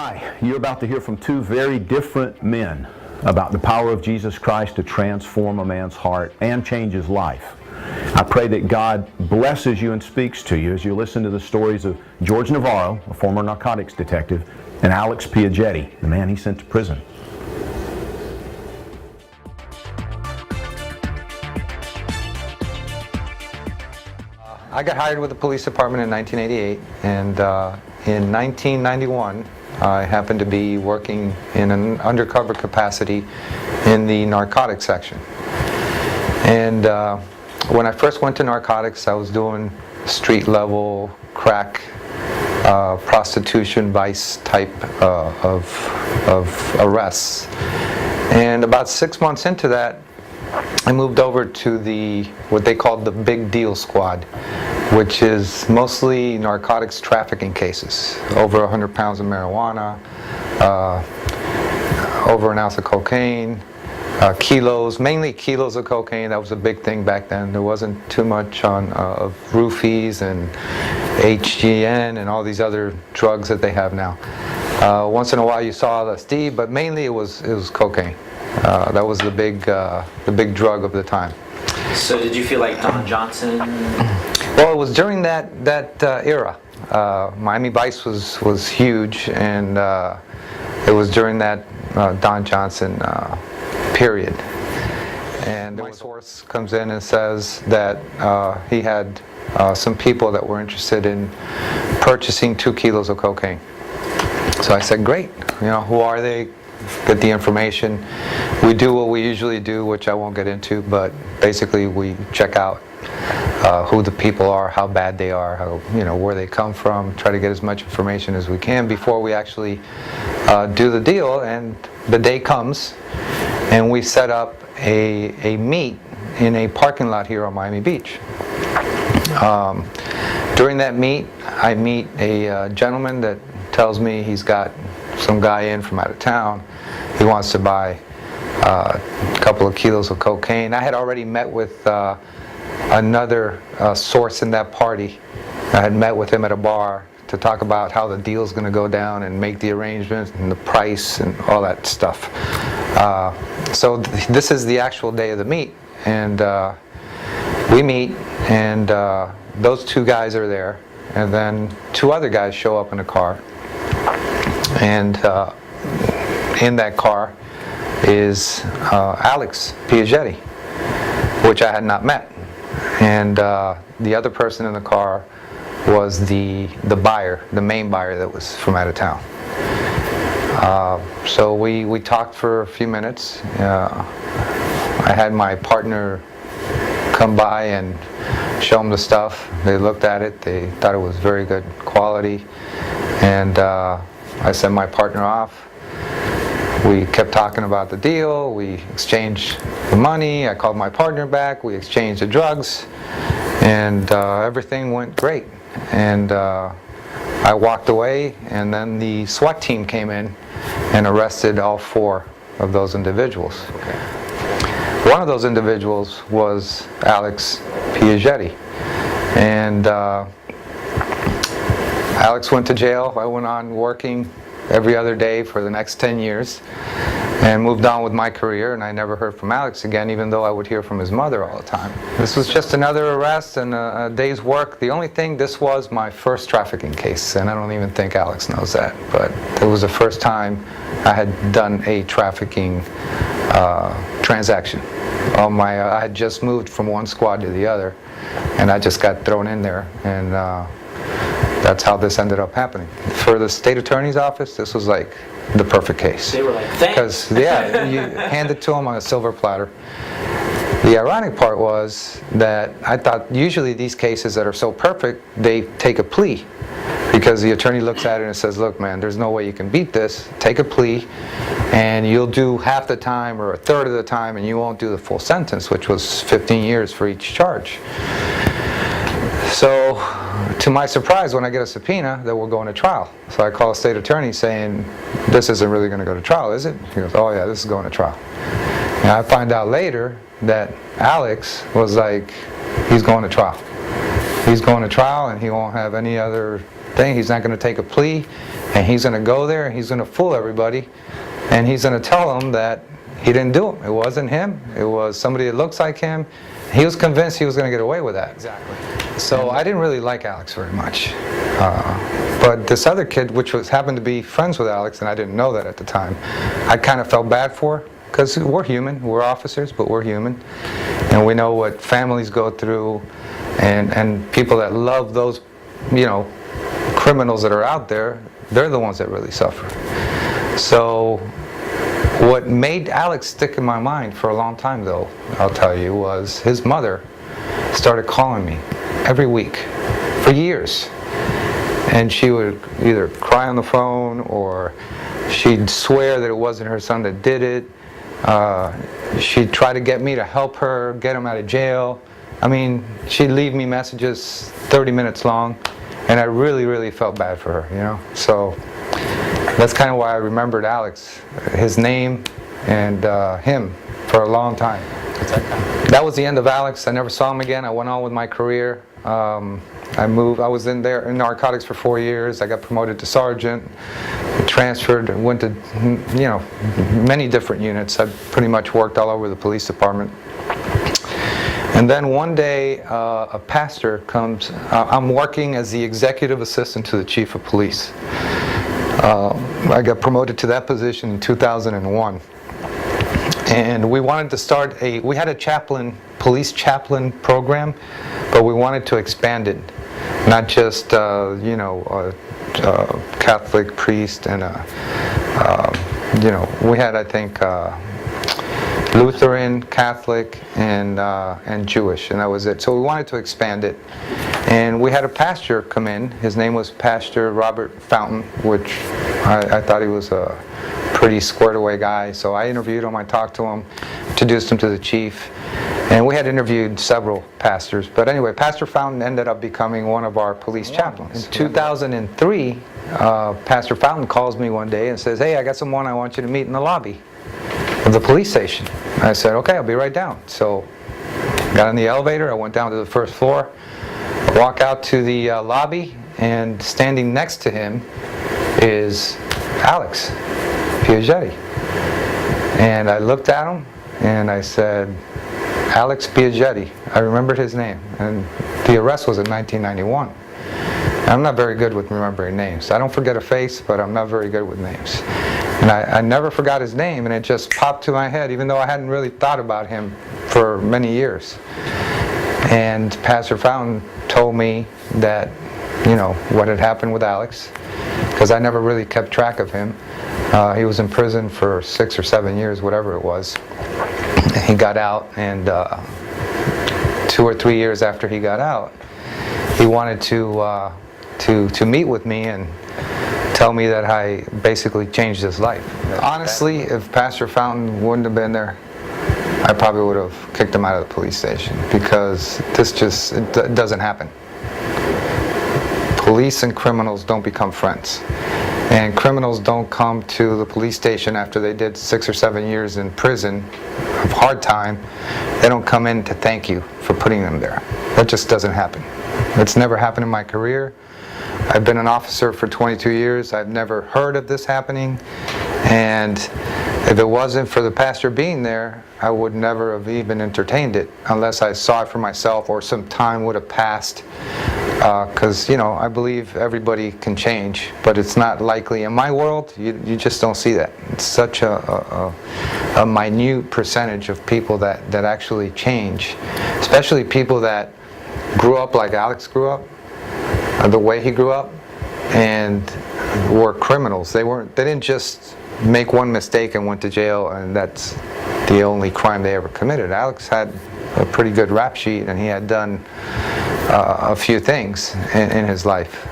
Hi, you're about to hear from two very different men about the power of Jesus Christ to transform a man's heart and change his life. I pray that God blesses you and speaks to you as you listen to the stories of George Navarro, a former narcotics detective, and Alex Piagetti, the man he sent to prison. I got hired with the police department in 1988, and in 1991 I happened to be working in an undercover capacity in the narcotics section. And when I first went to narcotics, I was doing street level crack, prostitution, vice type of arrests. And about 6 months into that, I moved over to what they called the Big Deal Squad, which is mostly narcotics trafficking cases. Over 100 pounds of marijuana, over an ounce of cocaine, kilos, mainly kilos of cocaine. That was a big thing back then. There wasn't too much of roofies and HGN and all these other drugs that they have now. Once in a while you saw LSD, but mainly it was cocaine. That was the big drug of the time. So did you feel like Don Johnson? Well, it was during that era. Miami Vice was huge, and it was during that Don Johnson period. And my source comes in and says that he had some people that were interested in purchasing 2 kilos of cocaine. So I said, great. Who are they? Get the information. We do what we usually do, which I won't get into, but basically we check out who the people are, how bad they are, where they come from, try to get as much information as we can before we actually do the deal. And the day comes, and we set up a meet in a parking lot here on Miami Beach. During that meet, I meet a gentleman that tells me he's got some guy in from out of town. He wants to buy a couple of kilos of cocaine. I had already met with another source in that party. I had met with him at a bar to talk about how the deal's going to go down and make the arrangements and the price and all that stuff. So this is the actual day of the meet, and we meet, and those 2 guys are there, and then 2 other guys show up in a car. And in that car is Alex Piagetti, which I had not met. And the other person in the car was the buyer, the main buyer that was from out of town. So we talked for a few minutes. I had my partner come by and show them the stuff. They looked at it. They thought it was very good quality. And I sent my partner off. We kept talking about the deal. We exchanged the money. I called my partner back. We exchanged the drugs. And everything went great. And I walked away, and then the SWAT team came in and arrested all 4 of those individuals. Okay. One of those individuals was Alex Piagetti. And Alex went to jail. I went on working every other day for the next 10 years and moved on with my career, and I never heard from Alex again, even though I would hear from his mother all the time. This was just another arrest and a day's work. The only thing, this was my first trafficking case, and I don't even think Alex knows that, but it was the first time I had done a trafficking transaction. I had just moved from one squad to the other, and I just got thrown in there, and that's how this ended up happening. For the state attorney's office, this was like the perfect case. They were like, thanks. Because, yeah, you hand it to them on a silver platter. The ironic part was that I thought usually these cases that are so perfect, they take a plea. Because the attorney looks at it and says, look, man, there's no way you can beat this. Take a plea, and you'll do half the time or a third of the time, and you won't do the full sentence, which was 15 years for each charge. So, to my surprise, when I get a subpoena, that we're going to trial. So I call a state attorney saying, this isn't really going to go to trial, is it? He goes, oh yeah, this is going to trial. And I find out later that Alex was like, he's going to trial. he's going to trial and he won't have any other thing. He's not going to take a plea, and he's going to go there and he's going to fool everybody, and he's going to tell them that he didn't do it. It wasn't him. It was somebody that looks like him. He was convinced he was going to get away with that. Exactly. So I didn't really like Alex very much. But this other kid, which happened to be friends with Alex, and I didn't know that at the time, I kind of felt bad for, because we're human. We're officers, but we're human. And we know what families go through, and people that love those, criminals that are out there, they're the ones that really suffer. So what made Alex stick in my mind for a long time, though, I'll tell you, was his mother started calling me every week for years. And she would either cry on the phone, or she'd swear that it wasn't her son that did it. She'd try to get me to help her get him out of jail. I mean, she'd leave me messages 30 minutes long, and I really, really felt bad for her, So that's kind of why I remembered Alex, his name, and him for a long time. That was the end of Alex. I never saw him again. I went on with my career. I was in narcotics for 4 years. I got promoted to sergeant, transferred, and went to many different units. I pretty much worked all over the police department. And then one day a pastor comes. I'm working as the executive assistant to the chief of police. I got promoted to that position in 2001. And we wanted to start we had a police chaplain program, but we wanted to expand it. Not just, a Catholic priest and we had, I think, Lutheran, Catholic, and Jewish, and that was it. So we wanted to expand it. And we had a pastor come in. His name was Pastor Robert Fountain, which I thought he was a pretty squared away guy. So I interviewed him, I talked to him, introduced him to the chief. And we had interviewed several pastors. But anyway, Pastor Fountain ended up becoming one of our police chaplains. In 2003, Pastor Fountain calls me one day and says, "Hey, I got someone I want you to meet in the lobby of the police station." I said, "Okay, I'll be right down." So got in the elevator, I went down to the first floor, walk out to the lobby, and standing next to him is Alex Piaggetti. And I looked at him and I said, "Alex Piaggetti." I remembered his name, and the arrest was in 1991. I'm not very good with remembering names. I don't forget a face, but I'm not very good with names. And I never forgot his name, and it just popped to my head, even though I hadn't really thought about him for many years. And Pastor Fountain told me that, what had happened with Alex, because I never really kept track of him. He was in prison for 6 or 7 years, whatever it was. He got out, and 2 or 3 years after he got out, he wanted to meet with me and tell me that I basically changed his life. Honestly, if Pastor Fountain wouldn't have been there, I probably would have kicked him out of the police station, because it doesn't happen. Police and criminals don't become friends. And criminals don't come to the police station after they did 6 or 7 years in prison of hard time. They don't come in to thank you for putting them there. That just doesn't happen. It's never happened in my career. I've been an officer for 22 years. I've never heard of this happening. And if it wasn't for the pastor being there, I would never have even entertained it unless I saw it for myself, or some time would have passed. Because, I believe everybody can change, but it's not likely. In my world, you just don't see that. It's such a minute percentage of people that actually change, especially people that grew up like Alex grew up, the way he grew up, and were criminals. They didn't just make one mistake and went to jail, and that's the only crime they ever committed. Alex had a pretty good rap sheet, and he had done a few things in his life.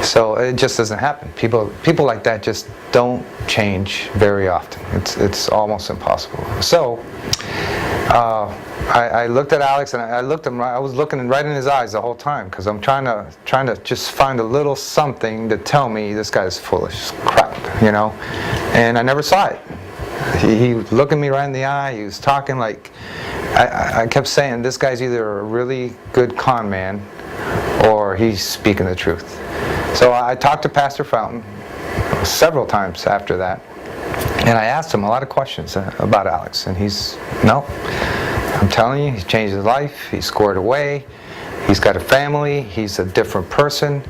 So it just doesn't happen. People like that just don't change very often. It's almost impossible. So I looked at Alex, and I was looking right in his eyes the whole time, because I'm trying to just find a little something to tell me this guy's full of crap, And I never saw it. He looked at me right in the eye. He was talking like I kept saying, this guy's either a really good con man or he's speaking the truth. So I talked to Pastor Fountain several times after that, and I asked him a lot of questions about Alex, and no, I'm telling you, he's changed his life, he's squared away, he's got a family, he's a different person,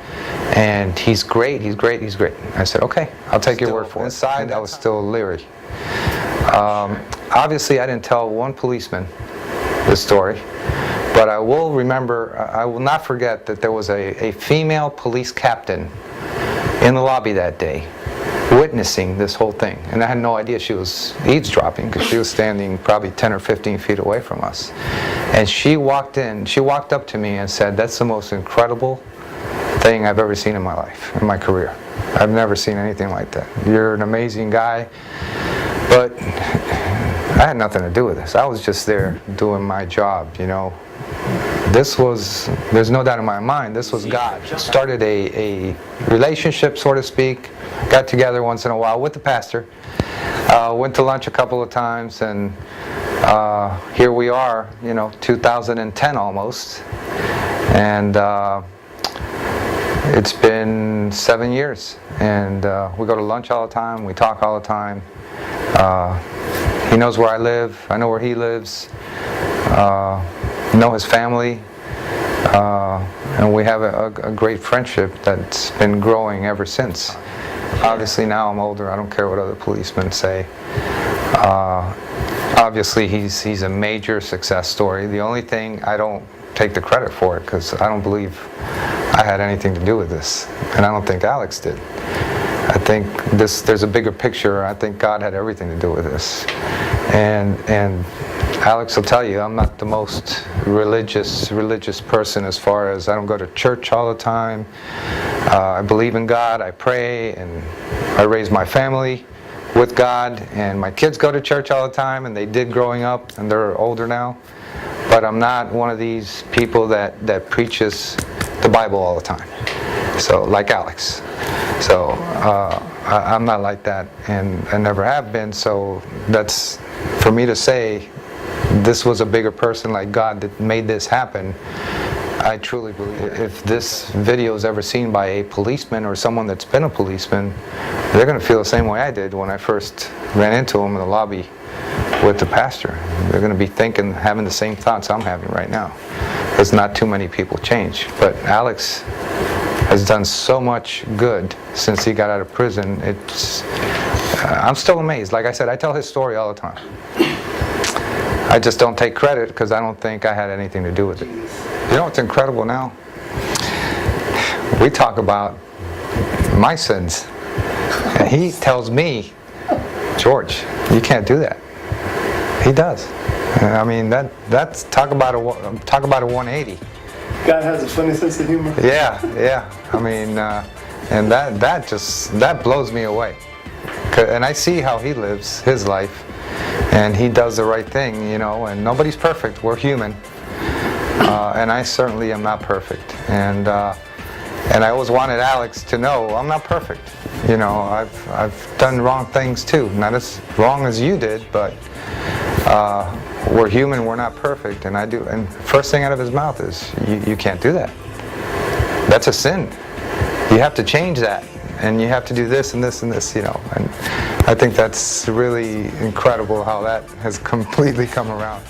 and he's great, he's great, he's great. I said, okay, I'll take your word for it. Inside, I was still leery. Obviously, I didn't tell one policeman this story, but I will not forget that there was a female police captain in the lobby that day witnessing this whole thing, and I had no idea she was eavesdropping because she was standing probably 10 or 15 feet away from us. And she walked up to me and said, that's the most incredible thing I've ever seen in my life, in my career. I've never seen anything like that. You're an amazing guy. But I had nothing to do with this. I was just there doing my job, you know. There's no doubt in my mind, this was God. Started a relationship, so to speak. Got together once in a while with the pastor. Went to lunch a couple of times, and here we are, you know, 2010 almost. And it's been 7 years. And we go to lunch all the time, we talk all the time. He knows where I live, I know where he lives, know his family, and we have a great friendship that's been growing ever since. Obviously now I'm older, I don't care what other policemen say. Obviously he's a major success story. The only thing, I don't take the credit for it because I don't believe I had anything to do with this, and I don't think Alex did. I think there's a bigger picture. I think God had everything to do with this. And Alex will tell you, I'm not the most religious person as far as I don't go to church all the time. I believe in God, I pray, and I raise my family with God, and my kids go to church all the time, and they did growing up, and they're older now. But I'm not one of these people that preaches the Bible all the time. So, like Alex. So I'm not like that, and I never have been. So that's, for me to say this was a bigger person like God that made this happen, I truly believe it. If this video is ever seen by a policeman or someone that's been a policeman, they're going to feel the same way I did when I first ran into him in the lobby with the pastor. They're going to be thinking, having the same thoughts I'm having right now. Because not too many people change. But Alex has done so much good since he got out of prison. I'm still amazed. Like I said, I tell his story all the time. I just don't take credit because I don't think I had anything to do with it. You know what's incredible now? We talk about my sins. And he tells me, George, you can't do that. He does. I mean, that's talk about a 180. God has a funny sense of humor. Yeah. I mean, and that blows me away. And I see how he lives his life, and he does the right thing, you know. And nobody's perfect. We're human, and I certainly am not perfect. And I always wanted Alex to know I'm not perfect. You know, I've done wrong things too. Not as wrong as you did, but we're human. We're not perfect. And I do. And first thing out of his mouth is, "You can't do that. That's a sin. You have to change that, and you have to do this and this and this." You know. And I think that's really incredible how that has completely come around.